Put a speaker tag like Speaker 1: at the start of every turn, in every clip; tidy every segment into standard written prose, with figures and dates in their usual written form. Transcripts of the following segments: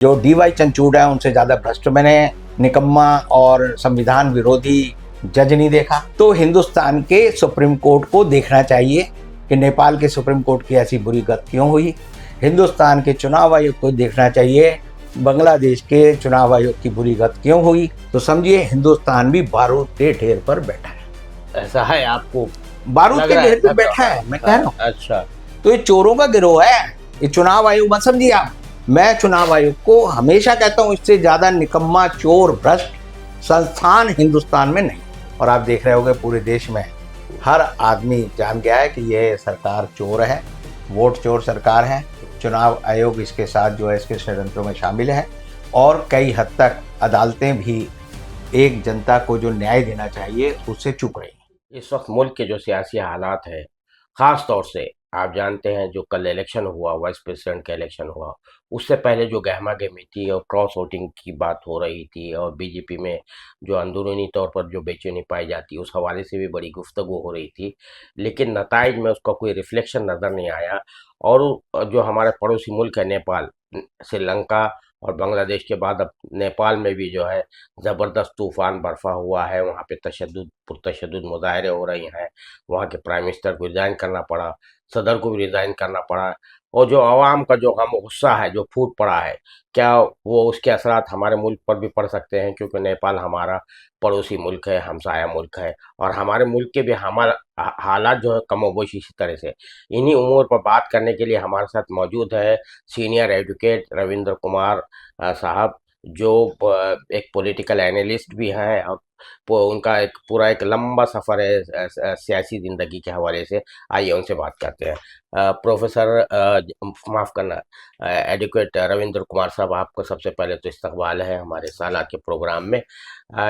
Speaker 1: जो DY चंद्रचूड़ है उनसे ज्यादा भ्रष्ट मैंने निकम्मा और संविधान विरोधी जज नहीं देखा। तो हिंदुस्तान के सुप्रीम कोर्ट को देखना चाहिए कि नेपाल के सुप्रीम कोर्ट की ऐसी बुरी गत क्यों हुई। हिंदुस्तान के चुनाव आयोग को देखना चाहिए बांग्लादेश के चुनाव आयोग की बुरी गत क्यों हुई। तो समझिए हिंदुस्तान भी बारूद के ढेर पर बैठा है।
Speaker 2: ऐसा है, आपको
Speaker 1: बारूद के ढेर पर बैठा है, मैं कह रहा हूँ।
Speaker 2: अच्छा,
Speaker 1: तो ये चोरों का गिरोह है, ये चुनाव आयोग मत समझिए आप। मैं चुनाव आयोग को हमेशा कहता हूं इससे ज्यादा निकम्मा, चोर, भ्रष्ट संस्थान हिंदुस्तान में नहीं। और आप देख रहे होंगे पूरे देश में हर आदमी जान गया है कि यह सरकार चोर है, वोट चोर सरकार है। चुनाव आयोग इसके साथ जो है इसके षड्यंत्रों में शामिल है और कई हद तक अदालतें भी एक जनता को जो न्याय देना चाहिए उससे चूक रही हैं।
Speaker 2: इस वक्त मुल्क के जो सियासी हालात है, ख़ास तौर से आप जानते हैं जो कल इलेक्शन हुआ, वाइस प्रेसिडेंट का इलेक्शन हुआ, उससे पहले जो गहमा-गहमी थी और क्रॉस वोटिंग की बात हो रही थी और बीजेपी में जो अंदरूनी तौर पर जो बेचैनी पाई जाती है, उस हवाले से भी बड़ी गुफ्तगू हो रही थी। लेकिन नताइज में उसका कोई रिफ्लेक्शन नज़र नहीं आया। और जो हमारे पड़ोसी मुल्क है नेपाल, श्रीलंका और बांग्लादेश के बाद अब नेपाल में भी जो है ज़बरदस्त तूफ़ान बरपा हुआ है। वहाँ पे पुरतशद्दुद मुज़ाहरे हो रही हैं। वहाँ के प्राइम मिनिस्टर को रिज़ाइन करना पड़ा, सदर को भी रिज़ाइन करना पड़ा। और जो आवाम का जो गम गुस्सा है, जो फूट पड़ा है, क्या वो उसके असरात हमारे मुल्क पर भी पड़ सकते हैं? क्योंकि नेपाल हमारा पड़ोसी मुल्क है, हमसाया मुल्क है और हमारे मुल्क के भी हमारा हालात जो है कमोबेश इसी तरह से। इन्हीं उमूर पर बात करने के लिए हमारे साथ मौजूद है सीनियर एडवोकेट रविंद्र कुमार साहब, जो एक पॉलिटिकल एनालिस्ट भी हैं और उनका एक पूरा एक लंबा सफ़र है सियासी ज़िंदगी के हवाले से। आइए उनसे बात करते हैं। प्रोफेसर माफ़ करना, एडवोकेट रविंद्र कुमार साहब, आपको सबसे पहले तो इस्तकबाल है हमारे सालाना के प्रोग्राम में।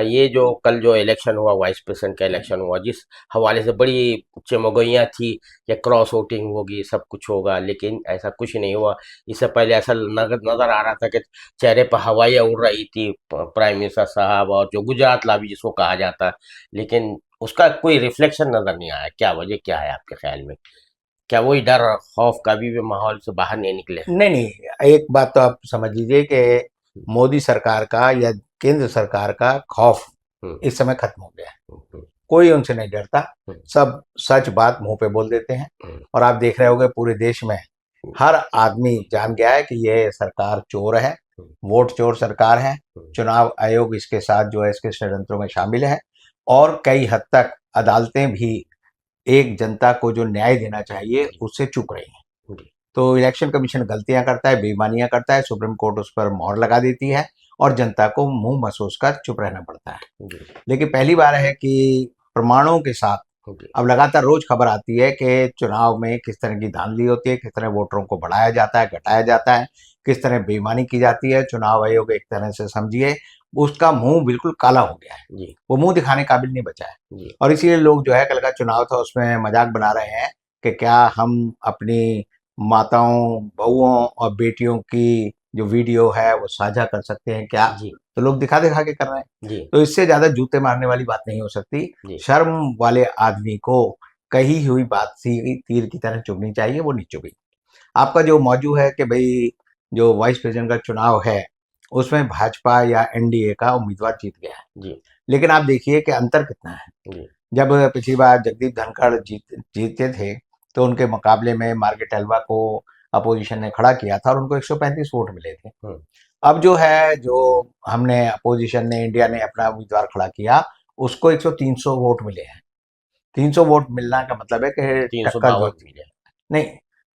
Speaker 2: ये जो कल जो इलेक्शन हुआ, वाइस प्रेसिडेंट का इलेक्शन हुआ, जिस हवाले से बड़ी चमगोइयाँ थी कि क्रॉस वोटिंग होगी, सब कुछ होगा, लेकिन ऐसा कुछ नहीं हुआ। इससे पहले ऐसा नज़र आ रहा था कि चेहरे पर हवाइयाँ उड़ रही थी प्राइम मिनिस्टर साहब और जो गुजरात लावी जिसको कहा जाता है, लेकिन उसका कोई रिफ्लेक्शन नज़र नहीं आया। क्या वजह क्या है आपके ख्याल में? क्या वही डर और खौफ कभी भी माहौल से बाहर नहीं निकले?
Speaker 1: नहीं, एक बात तो आप समझ लीजिए कि मोदी सरकार का या केंद्र सरकार का खौफ इस समय खत्म हो गया है। कोई उनसे नहीं डरता, सब सच बात मुंह पे बोल देते हैं। और आप देख रहे होंगे पूरे देश में हर आदमी जान गया है कि ये सरकार चोर है, वोट चोर सरकार है। चुनाव आयोग इसके साथ जो है इसके षड्यंत्रों में शामिल है और कई हद तक अदालतें भी एक जनता को जो न्याय देना चाहिए उससे चूक रही हैं। तो इलेक्शन कमीशन गलतियां करता है, बेईमानियां करता है, सुप्रीम कोर्ट उस पर मोहर लगा देती है और जनता को मुंह महसूस कर चुप रहना पड़ता है। लेकिन पहली बार है कि प्रमाणों के साथ अब लगातार रोज खबर आती है कि चुनाव में किस तरह की धांधली होती है, किस तरह वोटरों को बढ़ाया जाता है, घटाया जाता है, किस तरह बेईमानी की जाती है। चुनाव आयोग एक तरह से समझिए उसका मुंह बिल्कुल काला हो गया है, वो मुंह दिखाने काबिल नहीं बचा है। और इसीलिए लोग जो है कल का चुनाव था उसमें मजाक बना रहे हैं कि क्या हम अपनी माताओं, बहुओं और बेटियों की जो वीडियो है वो साझा कर सकते हैं क्या? तो लोग दिखा दिखा के कर रहे हैं। तो इससे ज्यादा जूते मारने वाली बात नहीं हो सकती। शर्म वाले आदमी को कही हुई बात सी तीर की तरह चुभनी चाहिए, वो नहीं चुभी। आपका जो मौजू है कि भाई जो वाइस प्रेसिडेंट का चुनाव है उसमें भाजपा या NDA का उम्मीदवार जीत गया है, लेकिन आप देखिए कि अंतर कितना है। जब पिछली बार जगदीप धनखड़ जीते थे तो उनके मुकाबले में मार्गरेट हलवा को अपोजिशन ने खड़ा किया था और उनको 135 वोट मिले थे। अब जो है जो हमने अपोजिशन ने, इंडिया ने अपना उम्मीदवार खड़ा किया, उसको 100-300 वोट मिले हैं। 300 वोट मिलना का मतलब है कि
Speaker 2: 352 मिले
Speaker 1: नहीं,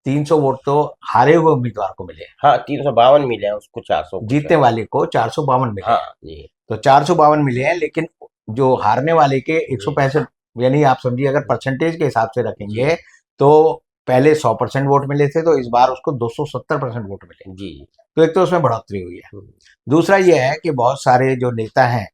Speaker 1: 300 वोट तो हारे हुए उम्मीदवार को मिले।
Speaker 2: हाँ, 352 मिले हैं, उसको 400
Speaker 1: जीतने वाले को 452 मिले।
Speaker 2: हाँ जी,
Speaker 1: तो 452 मिले हैं, लेकिन जो हारने वाले के 165, यानी आप समझिए अगर परसेंटेज के हिसाब से रखेंगे तो पहले 100% वोट मिले थे, तो इस बार उसको 270% वोट मिले जी। तो एक तो उसमें बढ़ोतरी हुई है। दूसरा यह है कि बहुत सारे जो नेता हैं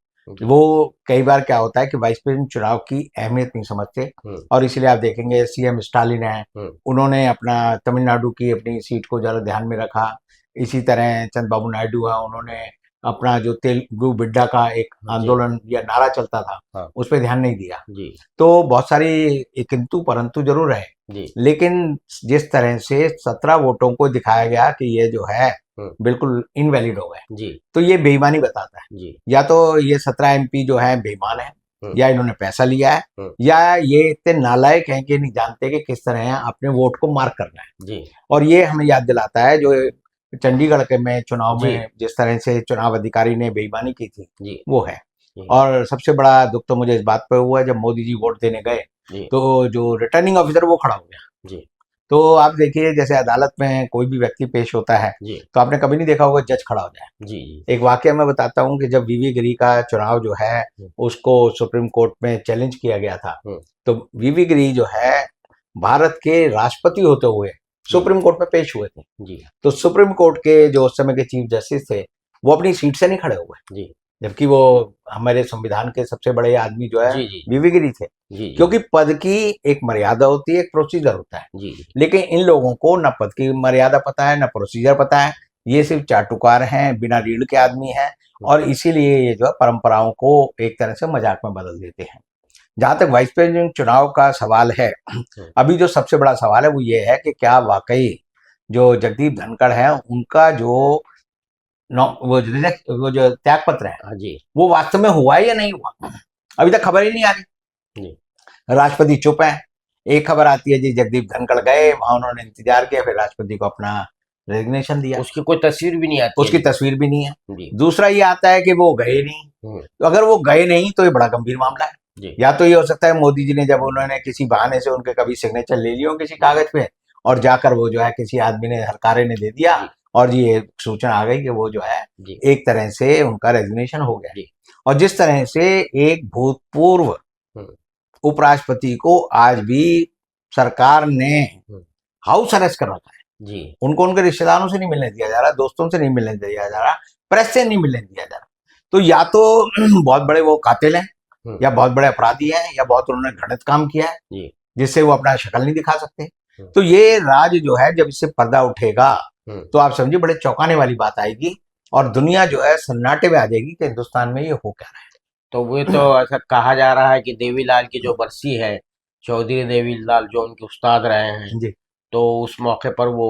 Speaker 1: वो कई बार क्या होता है कि वाइस प्रेसिडेंट चुनाव की अहमियत नहीं समझते और इसलिए आप देखेंगे CM स्टालिन है, उन्होंने अपना तमिलनाडु की अपनी सीट को ज़्यादा ध्यान में रखा। इसी तरह चंद्रबाबू नायडू है, उन्होंने अपना जो तेलुगु बिड्डा का एक आंदोलन या नारा चलता था उस पर ध्यान नहीं दिया। तो बहुत सारी किंतु परंतु जरूर है, लेकिन जिस तरह से 17 वोटों को दिखाया गया कि ये जो है बिल्कुल इनवैलिड हो गए।
Speaker 2: जी
Speaker 1: तो ये बेईमानी बताता है।
Speaker 2: जी
Speaker 1: या तो ये 17 MP जो है बेईमान है, या इन्होंने पैसा लिया है, या ये इतने नालायक हैं कि नहीं जानते कि किस तरह अपने वोट को मार्क करना है।
Speaker 2: जी
Speaker 1: और ये हमें याद दिलाता है जो चंडीगढ़ के में चुनाव
Speaker 2: जी
Speaker 1: में जिस तरह से चुनाव अधिकारी ने बेईमानी की थी,
Speaker 2: जी
Speaker 1: वो है।
Speaker 2: जी
Speaker 1: और सबसे बड़ा दुख तो मुझे इस बात पर हुआ जब मोदी जी वोट देने गए
Speaker 2: जी
Speaker 1: तो जो रिटर्निंग ऑफिसर वो खड़ा हो गया।
Speaker 2: जी
Speaker 1: तो आप देखिए जैसे अदालत में कोई भी व्यक्ति पेश होता है
Speaker 2: जी
Speaker 1: तो आपने कभी नहीं देखा होगा जज खड़ा हो जाए।
Speaker 2: जी जी
Speaker 1: एक वाकया मैं बताता हूँ कि जब वीवी गिरी का चुनाव जो है उसको सुप्रीम कोर्ट में चैलेंज किया गया था, तो वीवी गिरी जो है भारत के राष्ट्रपति होते हुए सुप्रीम कोर्ट में पेश हुए थे।
Speaker 2: जी
Speaker 1: तो सुप्रीम कोर्ट के जो उस समय के चीफ जस्टिस थे वो अपनी सीट से नहीं खड़े हुए,
Speaker 2: जी
Speaker 1: जबकि वो हमारे संविधान के सबसे बड़े आदमी जो है
Speaker 2: जी जी
Speaker 1: वीवी गिरी थे।
Speaker 2: जी
Speaker 1: क्योंकि पद की एक मर्यादा होती है, एक प्रोसीजर होता है,
Speaker 2: जी
Speaker 1: लेकिन इन लोगों को न पद की मर्यादा पता है न प्रोसीजर पता है। ये सिर्फ चाटुकार हैं, बिना रीढ़ के आदमी हैं, और इसीलिए ये जो है परंपराओं को एक तरह से मजाक में बदल देते हैं। जहां तक वाइस प्रेसिडेंट चुनाव का सवाल है, अभी जो सबसे बड़ा सवाल है वो ये है कि क्या वाकई जो जगदीप धनखड़ है उनका जो वो जो त्याग पत्र है
Speaker 2: हाँ जी
Speaker 1: वो वास्तव में हुआ है या नहीं हुआ, अभी तक खबर ही नहीं आ रही।
Speaker 2: जी
Speaker 1: राष्ट्रपति चुप है। एक खबर आती है जी जगदीप धनखड़ गए, वहां उन्होंने इंतजार किया, फिर राष्ट्रपति को अपना रेजिग्नेशन दिया,
Speaker 2: उसकी कोई तस्वीर भी नहीं आती है
Speaker 1: उसकी
Speaker 2: जी
Speaker 1: तस्वीर भी नहीं है।
Speaker 2: जी
Speaker 1: दूसरा ये आता है कि वो गए नहीं। तो अगर वो गए नहीं तो ये बड़ा गंभीर मामला है।
Speaker 2: जी
Speaker 1: या तो ये हो सकता है मोदी जी ने जब उन्होंने किसी बहाने से उनके कभी सिग्नेचर ले लिया हो किसी कागज पे, और जाकर वो जो है किसी आदमी ने हरकारे ने दे दिया,
Speaker 2: जी
Speaker 1: और ये सूचना आ गई कि वो जो है
Speaker 2: जी
Speaker 1: एक तरह से उनका रेजिग्नेशन हो गया।
Speaker 2: जी
Speaker 1: और जिस तरह से एक भूतपूर्व उपराष्ट्रपति को आज भी सरकार ने हाउस अरेस्ट कर रखा है।
Speaker 2: जी
Speaker 1: उनको उनके रिश्तेदारों से नहीं मिलने दिया जा रहा, दोस्तों से नहीं मिलने दिया जा रहा, प्रेस से नहीं मिलने दिया जा रहा। तो या तो बहुत बड़े वो कातिल हैं, या बहुत बड़े अपराधी हैं, या बहुत उन्होंने घृणित काम किया है
Speaker 2: जी
Speaker 1: जिससे वो अपना शक्ल नहीं दिखा सकते। तो ये राज जो है जब इससे पर्दा उठेगा तो आप समझिए बड़े चौंकाने वाली बात आएगी, और दुनिया जो है सन्नाटे में आ जाएगी कि हिंदुस्तान में ये हो क्या रहा है।
Speaker 2: तो वो तो ऐसा कहा जा रहा है कि देवीलाल की जो बरसी है, चौधरी देवीलाल जो उनके उस्ताद रहे हैं,
Speaker 1: जी
Speaker 2: तो उस मौके पर वो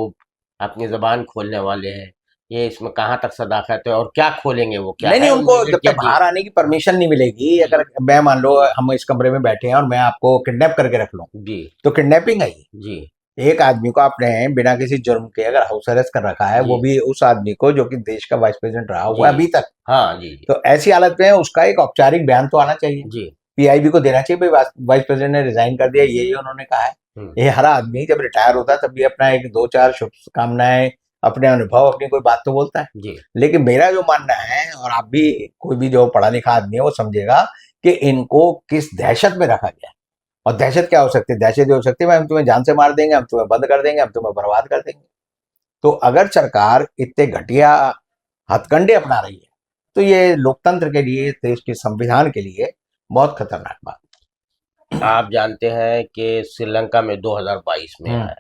Speaker 2: अपनी जबान खोलने वाले हैं। ये इसमें कहाँ तक सदाकत है और क्या खोलेंगे, वो क्या
Speaker 1: नहीं नहीं,
Speaker 2: है
Speaker 1: उनको
Speaker 2: उनमें
Speaker 1: जब
Speaker 2: क्या
Speaker 1: तक
Speaker 2: जी
Speaker 1: बाहर आने की परमिशन नहीं मिलेगी,
Speaker 2: जी
Speaker 1: अगर मैं मान लो हम इस कमरे में बैठे हैं और मैं आपको किडनैप करके रख लूं
Speaker 2: जी
Speaker 1: तो किडनैपिंग है ये।
Speaker 2: जी
Speaker 1: एक आदमी को आपने बिना किसी जुर्म के अगर हाउस अरेस्ट कर रखा है, वो
Speaker 2: जी
Speaker 1: भी उस आदमी को जो कि देश का वाइस प्रेसिडेंट रहा हुआ
Speaker 2: जी
Speaker 1: है अभी तक,
Speaker 2: हाँ जी
Speaker 1: तो ऐसी हालत में उसका एक औपचारिक बयान तो आना चाहिए।
Speaker 2: जी
Speaker 1: पीआईबी को देना चाहिए भाई वाइस प्रेसिडेंट ने रिजाइन कर दिया, ये उन्होंने कहा है।
Speaker 2: हम्म,
Speaker 1: ये हर आदमी जब रिटायर होता है तब भी अपना एक दो चार शुभकामनाएं, अपने अनुभव, अपनी कोई बात तो बोलता है।
Speaker 2: जी
Speaker 1: लेकिन मेरा जो मानना है, और आप भी कोई भी जो पढ़ा लिखा आदमी है वो समझेगा कि इनको किस दहशत में रखा गया है। और दहशत क्या हो सकती है? दहशत ये हो सकती है हम तुम्हें जान से मार देंगे, हम तुम्हें बंद कर देंगे, हम तुम्हें बर्बाद कर देंगे। तो अगर सरकार इतने घटिया हथकंडे अपना रही है तो ये लोकतंत्र के लिए, देश के संविधान के लिए बहुत खतरनाक बात।
Speaker 2: आप जानते हैं कि श्रीलंका में 2022 में आया,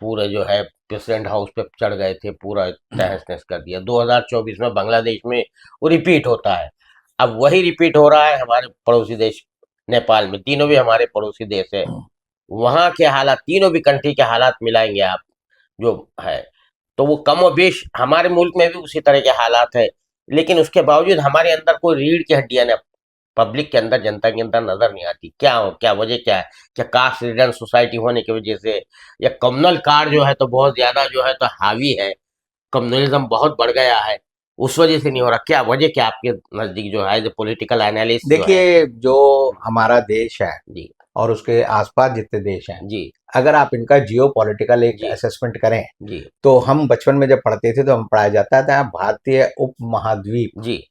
Speaker 2: पूरे जो है प्रेसिडेंट हाउस पे चढ़ गए थे, पूरा तहस नहस कर दिया। 2024 में बांग्लादेश में वो रिपीट होता है। अब वही रिपीट हो रहा है हमारे पड़ोसी देश नेपाल में। तीनों भी हमारे पड़ोसी देश है। वहाँ के हालात, तीनों भी कंट्री के हालात मिलाएंगे आप जो है, तो वो कम और बेश हमारे मुल्क में भी उसी तरह के हालात है। लेकिन उसके बावजूद हमारे अंदर कोई रीढ़ की हड्डियां न, पब्लिक के अंदर, जनता के अंदर नजर नहीं आती। क्या हो, क्या वजह क्या है? क्या कास्ट रिडन सोसाइटी होने की वजह से, या कम्युनल कार्ड जो है तो बहुत ज्यादा जो है तो हावी है, कम्युनलिज्म बहुत बढ़ गया है, उस वजह से नहीं हो रहा? क्या वजह, क्या आपके नजदीक जो है जो पॉलिटिकल एनालिस्ट जो है?
Speaker 1: देखिए जो हमारा देश है
Speaker 2: जी
Speaker 1: और उसके आसपास जितने देश हैं,
Speaker 2: जी
Speaker 1: अगर आप इनका जियो पॉलिटिकल एक
Speaker 2: जी
Speaker 1: असेसमेंट करें,
Speaker 2: जी
Speaker 1: तो हम बचपन में जब पढ़ते थे तो हम पढ़ाया जाता था भारतीय उपमहाद्वीप,
Speaker 2: जी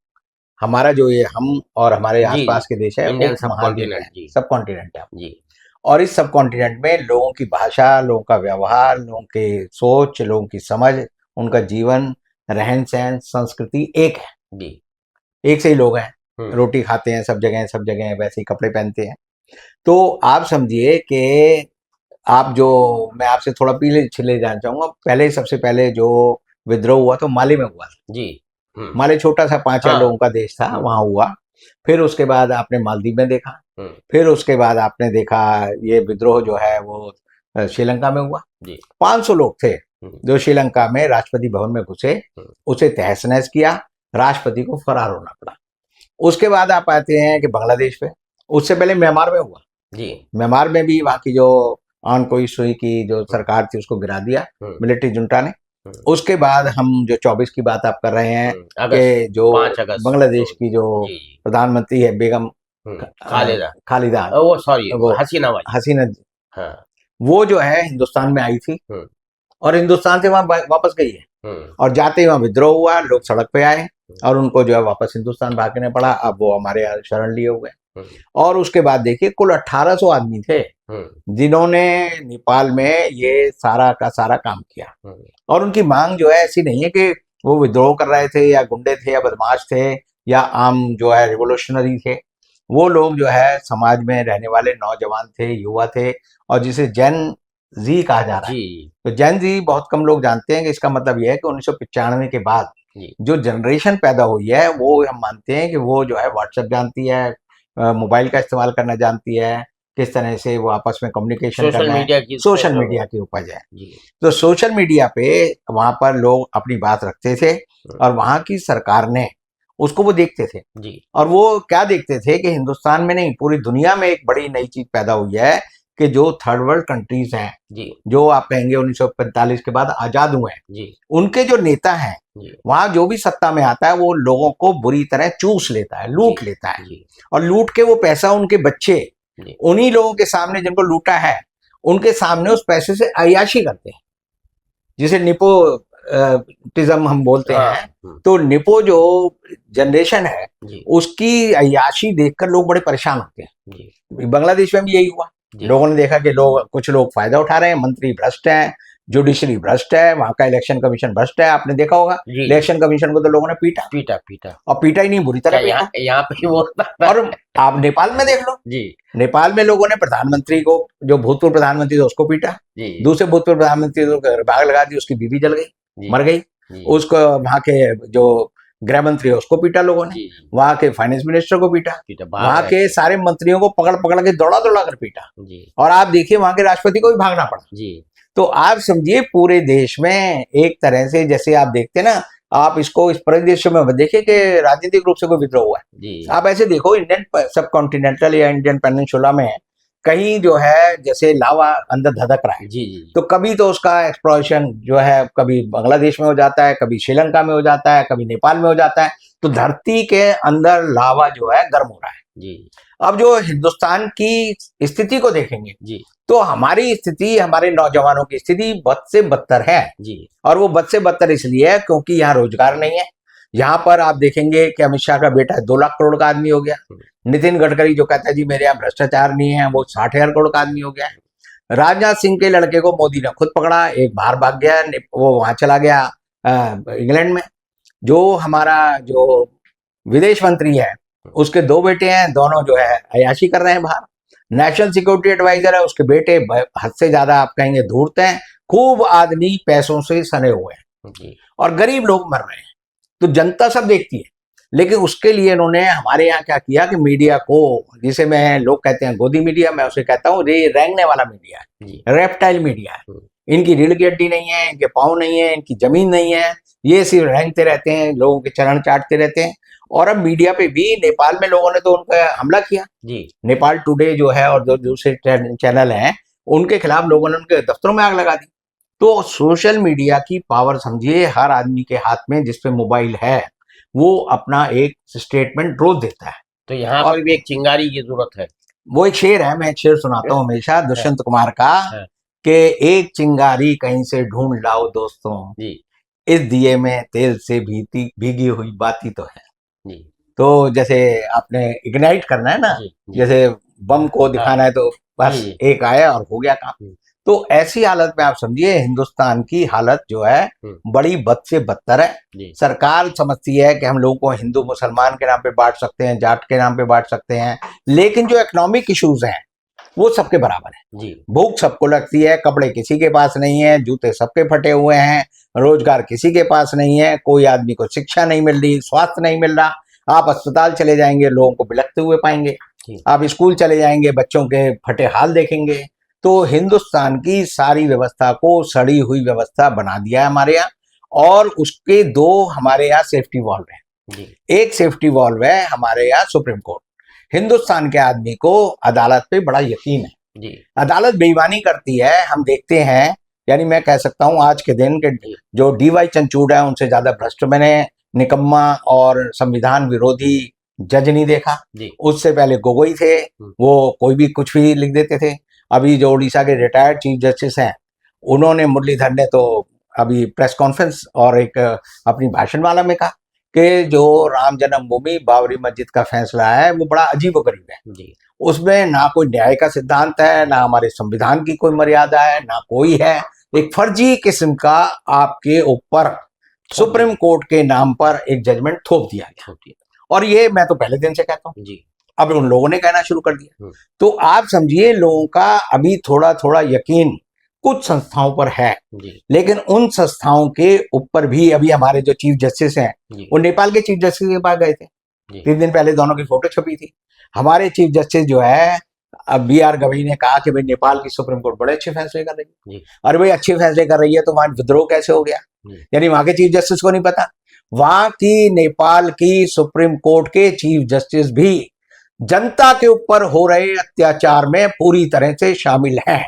Speaker 1: हमारा जो ये हम और हमारे
Speaker 2: जी जी
Speaker 1: आसपास के देश है
Speaker 2: इंडियन सब
Speaker 1: उपमहाद्वीप है,
Speaker 2: कॉन्टिनेंट। जी
Speaker 1: सब कॉन्टिनेंट है।
Speaker 2: जी
Speaker 1: और इस सब कॉन्टिनेंट में लोगों की भाषा, लोगों का व्यवहार, लोगों की सोच, लोगों की समझ, उनका जीवन, रहन सहन, संस्कृति एक है।
Speaker 2: जी
Speaker 1: एक से ही लोग हैं,
Speaker 2: हम्म
Speaker 1: रोटी खाते हैं सब जगह वैसे ही कपड़े पहनते हैं। तो आप समझिए कि आप जो, मैं आपसे थोड़ा पीछे चले जाना चाहूंगा, पहले सबसे पहले जो विद्रोह हुआ तो माली में हुआ।
Speaker 2: जी
Speaker 1: माली छोटा सा 5,000
Speaker 2: हाँ
Speaker 1: लोगों का देश था, वहां हुआ। फिर उसके बाद आपने मालदीव में देखा,
Speaker 2: हम्म
Speaker 1: फिर उसके बाद आपने देखा ये विद्रोह जो है वो श्रीलंका में हुआ।
Speaker 2: जी
Speaker 1: 500 लोग थे, जो श्रीलंका में राष्ट्रपति भवन में घुसे, उसे तहस नहस किया, राष्ट्रपति को फरार होना पड़ा। उसके बाद आप आते हैं कि बांग्लादेश पे, उससे पहले म्यांमार में हुआ
Speaker 2: जी।
Speaker 1: म्यांमार में भी वहाँ की जो आन कोई सुई की जो सरकार थी उसको गिरा दिया मिलिट्री जुंटा ने। उसके बाद हम जो 24 की बात आप कर रहे हैं कि जो
Speaker 2: 5 अगस्त
Speaker 1: बांग्लादेश की जो
Speaker 2: जी
Speaker 1: प्रधानमंत्री है बेगम खालिदा,
Speaker 2: वो सॉरी वो हसीना वाली,
Speaker 1: हसीना,
Speaker 2: हाँ
Speaker 1: वो जो है हिंदुस्तान में आई थी और हिंदुस्तान से वहां वापस गई है और जाते ही वहां विद्रोह हुआ, लोग सड़क पे आए और उनको जो है वापस हिंदुस्तान भागने पड़ा। अब वो हमारे यहाँ शरण लिए हुए और उसके बाद देखिए कुल 1800 आदमी थे जिन्होंने नेपाल में ये सारा का सारा काम किया। और उनकी मांग जो है ऐसी नहीं है कि वो विद्रोह कर रहे थे या गुंडे थे या बदमाश थे या आम जो है रिवोल्यूशनरी थे। वो लोग जो है समाज में रहने वाले नौजवान थे, युवा थे और जिसे जेन जी कहा जा रहा है। तो जेन जी बहुत कम लोग जानते हैं कि इसका मतलब यह है कि 1995 के बाद जो जनरेशन पैदा हुई है वो हम मानते हैं कि वो जो है व्हाट्सएप जानती है, मोबाइल का इस्तेमाल करना जानती है, किस तरह से वो आपस में कम्युनिकेशन करना है, सोशल मीडिया की उपज है। तो सोशल मीडिया पे वहां पर लोग अपनी बात रखते थे और वहां की सरकार ने उसको वो देखते थे जी। और वो क्या देखते थे कि हिंदुस्तान में नहीं पूरी दुनिया में एक बड़ी नई चीज पैदा हुई है कि जो थर्ड वर्ल्ड कंट्रीज हैं जी, जो आप कहेंगे 1945 के बाद आजाद हुए हैं जी, उनके जो नेता हैं वहां जो भी सत्ता में आता है वो लोगों को बुरी तरह चूस लेता है, लूट लेता है जी। और लूट के वो पैसा उनके बच्चे उन्हीं लोगों के सामने जिनको लूटा है उनके सामने उस पैसे से अय्याशी करते हैं, जिसे निपोटिज्म हम बोलते हैं। तो निपो जो जनरेशन है उसकी अय्याशी देखकर लोग बड़े परेशान होते हैं। बांग्लादेश में भी यही हुआ, लोगों ने देखा कि कुछ लोग फायदा उठा रहे हैं, मंत्री भ्रष्ट हैं, जुडिशरी भ्रष्ट है, वहां का इलेक्शन कमीशन भ्रष्ट है। आपने देखा होगा इलेक्शन कमीशन को तो लोगों ने पीटा और पीटा ही नहीं, बुरी तरह यहाँ पे वो और आप नेपाल में देख लो जी, नेपाल में लोगों ने प्रधानमंत्री को, जो भूतपूर्व प्रधानमंत्री थे उसको पीटा, दूसरे भूतपूर्व प्रधानमंत्री को बाग लगा दी, उसकी बीवी जल गई, मर गई, उसको वहां के जो गृह मंत्री है उसको पीटा लोगों ने, वहां के फाइनेंस मिनिस्टर को पीटा, वहां के सारे मंत्रियों को पकड़ पकड़ के दौड़ा दौड़ा कर पीटा और आप देखिए वहां के राष्ट्रपति को भी भागना पड़ा। तो आप समझिए पूरे देश में एक तरह से जैसे आप देखते ना, आप इसको इस परिदृश्य में देखिए कि राजनीतिक रूप से कोई विद्रोह हुआ है। आप ऐसे देखो इंडियन सब कॉन्टिनेंटल या इंडियन पेनिनसुला में कहीं जो है जैसे लावा अंदर धधक रहा है जी। तो कभी तो उसका एक्सप्लॉयशन जो है कभी बांग्लादेश में हो जाता है, कभी श्रीलंका में हो जाता है, कभी नेपाल में हो जाता है। तो धरती के अंदर लावा जो है गर्म हो रहा है जी। अब जो हिंदुस्तान की स्थिति को देखेंगे जी, तो हमारी स्थिति, हमारे नौजवानों की स्थिति बद से बदतर है जी। और वो बद से बदतर इसलिए है क्योंकि यहाँ रोजगार नहीं है। यहाँ पर आप देखेंगे कि अमित शाह का बेटा 2 लाख करोड़ का आदमी हो गया, नितिन गडकरी जो कहता है जी मेरे यहाँ भ्रष्टाचार नहीं है, वो 60,000 करोड़ का आदमी हो गया। राजनाथ सिंह के लड़के को मोदी ने खुद पकड़ा, एक बाहर भाग गया, वो वहां चला गया इंग्लैंड में। जो हमारा जो विदेश मंत्री है उसके 2 बेटे हैं, दोनों जो है अयाशी कर रहे हैं बाहर। नेशनल सिक्योरिटी एडवाइजर है, उसके बेटे हद से ज्यादा आप कहेंगे धूर्त हैं, खूब आदमी पैसों से सने हुए हैं और गरीब लोग मर रहे हैं। तो जनता सब देखती है, लेकिन उसके लिए इन्होंने हमारे यहाँ क्या किया कि मीडिया को, जिसे मैं लोग कहते हैं गोदी मीडिया, मैं उसे कहता हूँ रेंगने वाला मीडिया है, रेप्टाइल मीडिया है। इनकी रीढ़ की हड्डी नहीं है, इनके पाँव नहीं है, इनकी जमीन नहीं है, ये सिर्फ रेंगते रहते हैं, लोगों के चरण चाटते रहते हैं। और अब मीडिया पे भी नेपाल में लोगों ने तो उनका हमला किया जी। नेपाल टुडे जो है और जो दूसरे चैनल हैं उनके खिलाफ लोगों ने उनके दफ्तरों में आग लगा दी। तो सोशल मीडिया की पावर समझिए, हर आदमी के हाथ में जिसपे मोबाइल है वो अपना एक स्टेटमेंट रोज देता है।
Speaker 2: तो यहाँ पर भी एक चिंगारी की जरूरत है।
Speaker 1: वो एक शेर है, मैं एक शेर सुनाता हूँ हमेशा दुष्यंत कुमार का कि एक चिंगारी कहीं से ढूंढ लाओ दोस्तों जी, इस दिए में तेल से भीगी हुई बाती तो है जी। तो जैसे आपने इग्नाइट करना है ना जी, जैसे बम को दिखाना है तो बस एक आया और हो गया काम। तो ऐसी हालत में आप समझिए हिंदुस्तान की हालत जो है बड़ी बद से बदतर है। सरकार समझती है कि हम लोगों को हिंदू मुसलमान के नाम पे बांट सकते हैं, जाट के नाम पे बांट सकते हैं, लेकिन जो इकोनॉमिक इश्यूज हैं वो सबके बराबर है जी। भूख सबको लगती है, कपड़े किसी के पास नहीं है, जूते सबके फटे हुए हैं, रोजगार किसी के पास नहीं है, कोई आदमी को शिक्षा नहीं मिल रही, स्वास्थ्य नहीं मिल रहा। आप अस्पताल चले जाएंगे लोगों को बिलखते हुए पाएंगे, आप स्कूल चले जाएंगे बच्चों के फटे हाल देखेंगे, तो हिंदुस्तान की सारी व्यवस्था को सड़ी हुई व्यवस्था बना दिया है हमारे यहाँ। और उसके दो हमारे यहाँ सेफ्टी वॉल्व है।
Speaker 2: जी
Speaker 1: एक सेफ्टी वॉल्व है हमारे यहाँ सुप्रीम कोर्ट। हिंदुस्तान के आदमी को अदालत पे बड़ा यकीन है।
Speaker 2: जी
Speaker 1: अदालत बेईमानी करती है, हम देखते हैं। यानी मैं कह सकता हूं आज के दिन के
Speaker 2: जी
Speaker 1: जो डीवाई चंद्रचूड़ है उनसे ज्यादा भ्रष्ट मैंने निकम्मा और संविधान विरोधी जज नहीं देखा।
Speaker 2: जी
Speaker 1: उससे पहले गोगोई थे, वो कोई भी कुछ भी लिख देते थे। अभी जो उड़ीसा के रिटायर्ड चीफ जस्टिस हैं, उन्होंने, मुरलीधर ने तो अभी प्रेस कॉन्फ्रेंस और एक अपनी भाषण माला में कहा कि जो राम जन्मभूमि बाबरी मस्जिद का फैसला है वो बड़ा अजीबोगरीब है।
Speaker 2: जी
Speaker 1: उसमें ना कोई न्याय का सिद्धांत है, ना हमारे संविधान की कोई मर्यादा है, ना कोई है। एक फर्जी किस्म का आपके ऊपर सुप्रीम कोर्ट के नाम पर एक जजमेंट थोप दिया गया। और ये मैं तो पहले दिन से कहता हूँ,
Speaker 2: जी
Speaker 1: अब उन लोगों ने कहना शुरू कर दिया। तो आप समझिए लोगों का अभी थोड़ा थोड़ा यकीन कुछ संस्थाओं पर है,
Speaker 2: जी
Speaker 1: लेकिन उन संस्थाओं के ऊपर भी अभी हमारे जो चीफ जस्टिस हैं
Speaker 2: जी
Speaker 1: वो नेपाल के चीफ जस्टिस के पास गए थे।
Speaker 2: जी
Speaker 1: 3 दिन पहले दोनों की फोटो छपी थी। हमारे चीफ जस्टिस जो है अब बी.आर. गवई ने कहा कि भाई नेपाल की सुप्रीम कोर्ट बड़े अच्छे फैसले कर रही है।
Speaker 2: जी
Speaker 1: अरे भाई अच्छे फैसले कर रही है तो वहां विद्रोह कैसे हो गया?
Speaker 2: जी
Speaker 1: यानी वहां के चीफ जस्टिस को नहीं पता? वहां की नेपाल की सुप्रीम कोर्ट के चीफ जस्टिस भी जनता के ऊपर हो रहे अत्याचार में पूरी तरह से शामिल हैं।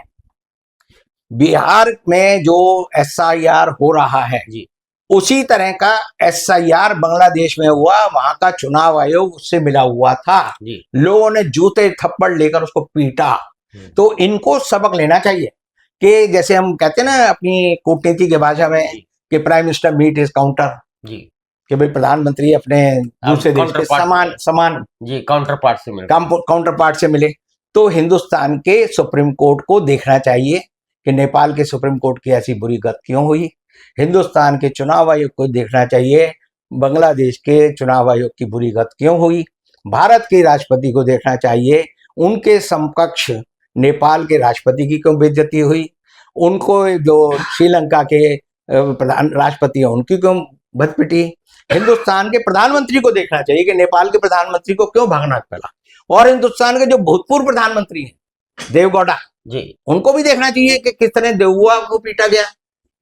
Speaker 1: बिहार में जो एसआईआर हो रहा है
Speaker 2: जी
Speaker 1: उसी तरह का एसआईआर बांग्लादेश में हुआ, वहां का चुनाव आयोग उससे मिला हुआ था।
Speaker 2: जी
Speaker 1: लोगों ने जूते थप्पड़ लेकर उसको पीटा। तो इनको सबक लेना चाहिए कि जैसे हम कहते हैं ना अपनी कूटनीति की भाषा में
Speaker 2: जी
Speaker 1: कि prime minister meet is counter,
Speaker 2: जी
Speaker 1: कि भाई प्रधानमंत्री अपने दूसरे देश के
Speaker 2: counterpart
Speaker 1: समान
Speaker 2: जी काउंटर पार्ट से मिल
Speaker 1: काउंटर पार्ट से मिले। तो हिंदुस्तान के सुप्रीम कोर्ट को देखना चाहिए कि नेपाल के सुप्रीम कोर्ट की ऐसी बुरी गत क्यों हुई। हिंदुस्तान के चुनाव आयोग को देखना चाहिए बांग्लादेश के चुनाव आयोग की बुरी गत क्यों हुई। भारत के राष्ट्रपति को देखना चाहिए उनके समकक्ष नेपाल के राष्ट्रपति की क्यों बेइज्जती हुई। उनको जो श्रीलंका के प्रधान राष्ट्रपति हैं उनकी क्यों बदपिटी। हिंदुस्तान के प्रधानमंत्री को देखना चाहिए कि नेपाल के प्रधानमंत्री को क्यों भागना पड़ा। और हिंदुस्तान के जो भूतपूर्व प्रधानमंत्री हैं देवगौड़ा,
Speaker 2: जी
Speaker 1: उनको भी देखना चाहिए कि किस तरह देवुआ को पीटा गया,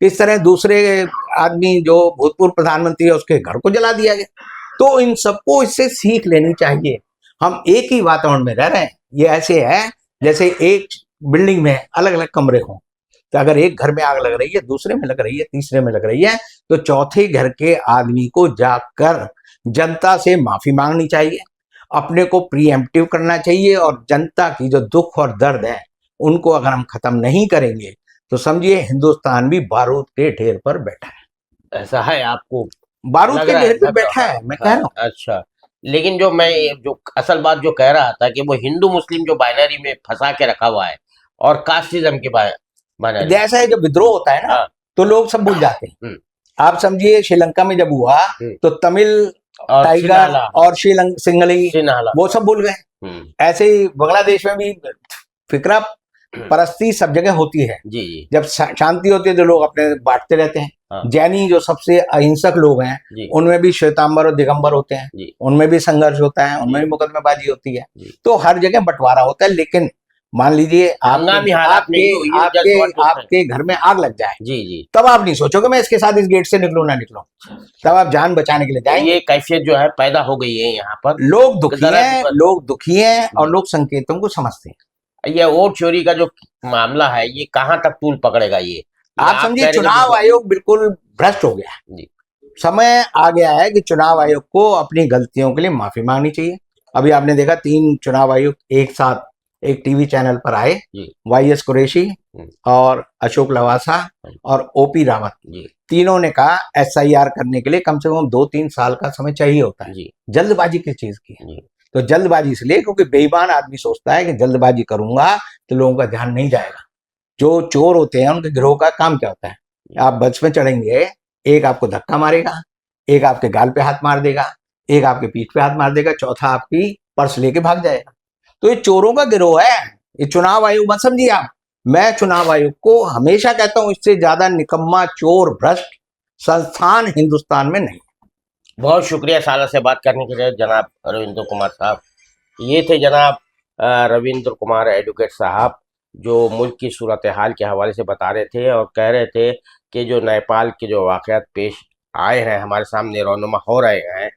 Speaker 1: किस तरह दूसरे आदमी जो भूतपूर्व प्रधानमंत्री है उसके घर को जला दिया गया। तो इन सबको इससे सीख लेनी चाहिए। हम एक ही वातावरण में रह रहे हैं। ये ऐसे है जैसे एक बिल्डिंग में अलग अलग कमरे हों, तो अगर एक घर में आग लग रही है, दूसरे में लग रही है, तीसरे में लग रही है, तो चौथे घर के आदमी को जाकर जनता से माफी मांगनी चाहिए, अपने को प्रीएम्प्टिव करना चाहिए। और जनता की जो दुख और दर्द है उनको अगर हम खत्म नहीं करेंगे तो समझिए हिंदुस्तान भी बारूद के ढेर पर बैठा है।
Speaker 2: ऐसा है आपको
Speaker 1: बारूद
Speaker 2: लग
Speaker 1: के
Speaker 2: रहा
Speaker 1: ढेर
Speaker 2: है
Speaker 1: पर बैठा है, मैं कह रहा हूँ।
Speaker 2: अच्छा लेकिन जो असल बात जो कह रहा था कि वो हिंदू मुस्लिम जो बाइनरी में फंसा के रखा हुआ है और कास्टिज्म के बाइनरी
Speaker 1: जैसा है जब विद्रोह होता है ना
Speaker 2: हाँ।
Speaker 1: तो लोग सब भूल जाते हैं। आप समझिए श्रीलंका में जब हुआ तो तमिल
Speaker 2: और
Speaker 1: टाइगर
Speaker 2: सिन्हाला
Speaker 1: और सिंगली
Speaker 2: सिन्हाला
Speaker 1: वो सब भूल गए। ऐसे ही बांग्लादेश में भी फिक्रा परस्ती सब जगह होती है।
Speaker 2: जी जी
Speaker 1: जब शांति होती है तो लोग अपने बांटते रहते हैं।
Speaker 2: हाँ।
Speaker 1: जैनी जो सबसे अहिंसक लोग हैं
Speaker 2: जी
Speaker 1: उनमें भी श्वेतांबर और दिगंबर होते हैं,
Speaker 2: जी
Speaker 1: उनमें भी संघर्ष होता है, उनमें
Speaker 2: जी।
Speaker 1: भी मुकदमेबाजी होती है।
Speaker 2: जी।
Speaker 1: तो हर जगह बंटवारा होता है। लेकिन मान लीजिए
Speaker 2: हंगामी हालात में भी ये just what you said।
Speaker 1: आपके घर में आग लग जाए,
Speaker 2: जी जी
Speaker 1: तब आप नहीं सोचोगे मैं इसके साथ इस गेट से निकलूं ना निकलूं, तब आप जान बचाने के लिए जाएंगे।
Speaker 2: ये कैफियत जो है पैदा हो गई है यहाँ पर।
Speaker 1: लोग दुखी
Speaker 2: जरा
Speaker 1: हैं, लोग दुखी हैं और लोग संकेतों को समझते हैं।
Speaker 2: ये वोट चोरी का जो मामला है ये कहाँ तक तूल पकड़ेगा ये
Speaker 1: आप
Speaker 2: कह
Speaker 1: समझिए
Speaker 2: रहे हैं
Speaker 1: चुनाव आयोग बिल्कुल भ्रष्ट हो गया है।
Speaker 2: जी
Speaker 1: समय आ गया है कि चुनाव आयोग को अपनी गलतियों के लिए माफी मांगनी चाहिए। अभी आपने देखा 3 चुनाव आयुक्त एक साथ एक टीवी चैनल पर आए,
Speaker 2: जी
Speaker 1: वाईएस कुरैशी और अशोक लवासा और ओपी रावत,
Speaker 2: जी
Speaker 1: तीनों ने कहा एसआईआर करने के लिए कम से कम 2-3 साल का समय चाहिए होता है।
Speaker 2: जी
Speaker 1: जल्दबाजी किस चीज की है?
Speaker 2: जी
Speaker 1: तो जल्दबाजी इसलिए क्योंकि बेईमान आदमी सोचता है कि जल्दबाजी करूंगा तो लोगों का ध्यान नहीं जाएगा। जो चोर होते हैं उनके गिरोह का काम क्या होता है? आप बस में चढ़ेंगे, एक आपको धक्का मारेगा, एक आपके गाल पे हाथ मार देगा, एक आपके पीठ पे हाथ मार देगा, चौथा आपकी पर्स लेके भाग जाएगा। तो ये चोरों का गिरोह है। ये चुनाव आयोग मत समझिए आप। मैं चुनाव आयोग को हमेशा कहता हूं इससे ज्यादा निकम्मा चोर भ्रष्ट संस्थान हिंदुस्तान में नहीं।
Speaker 2: बहुत शुक्रिया साला से बात करने के लिए जनाब रविंद्र कुमार साहब। ये थे जनाब रविंद्र कुमार एडवोकेट साहब जो मुल्क की सूरत हाल के हवाले से बता रहे थे और कह रहे थे कि जो नेपाल के जो वाक़यात पेश आए हैं, हमारे सामने रौनुमा हो रहे हैं,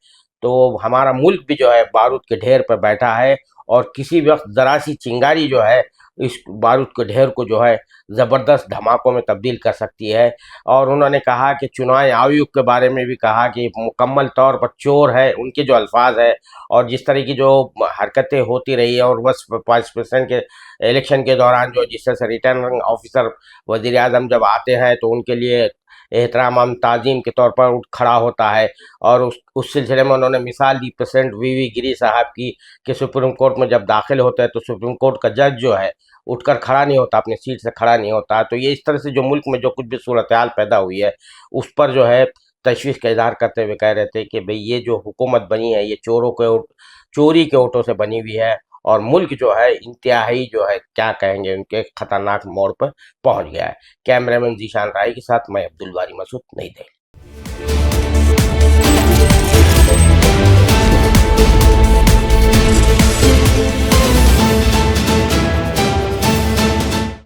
Speaker 2: तो हमारा मुल्क भी जो है बारूद के ढेर पर बैठा है और किसी वक़्त ज़रा-सी चिंगारी जो है, इस बारूद के ढेर को जो है ज़बरदस्त धमाकों में तब्दील कर सकती है। और उन्होंने कहा कि चुनाव आयोग के बारे में भी कहा कि मुकम्मल तौर पर चोर है, उनके जो अल्फाज है और जिस तरह की जो हरकतें होती रही है, और बस वाइस प्रेसिडेंट के इलेक्शन के दौरान जो जिस तरह से रिटर्निंग ऑफिसर वजीर आजम जब आते हैं तो उनके लिए एहतराम ताज़ीम के तौर पर उठ खड़ा होता है। और उस सिलसिले में उन्होंने मिसाल दी प्रेसिडेंट वीवी गिरी साहब की कि सुप्रीम कोर्ट में जब दाखिल होते हैं तो सुप्रीम कोर्ट का जज जो है उठकर खड़ा नहीं होता, अपनी सीट से खड़ा नहीं होता। तो ये इस तरह से जो मुल्क में जो कुछ भी सूरत हाल पैदा हुई है, उस पर जो है तशवीश का इजहार करते हुए कह रहे थे कि भाई ये जो हुकूमत बनी है ये चोरी के वोटों से बनी हुई है और मुल्क जो है इंतहाई जो है क्या कहेंगे उनके खतरनाक मोड़ पर पहुंच गया है। कैमरामैन जीशान राय के साथ मैं अब्दुल बारी मसूद, नई दिल्ली।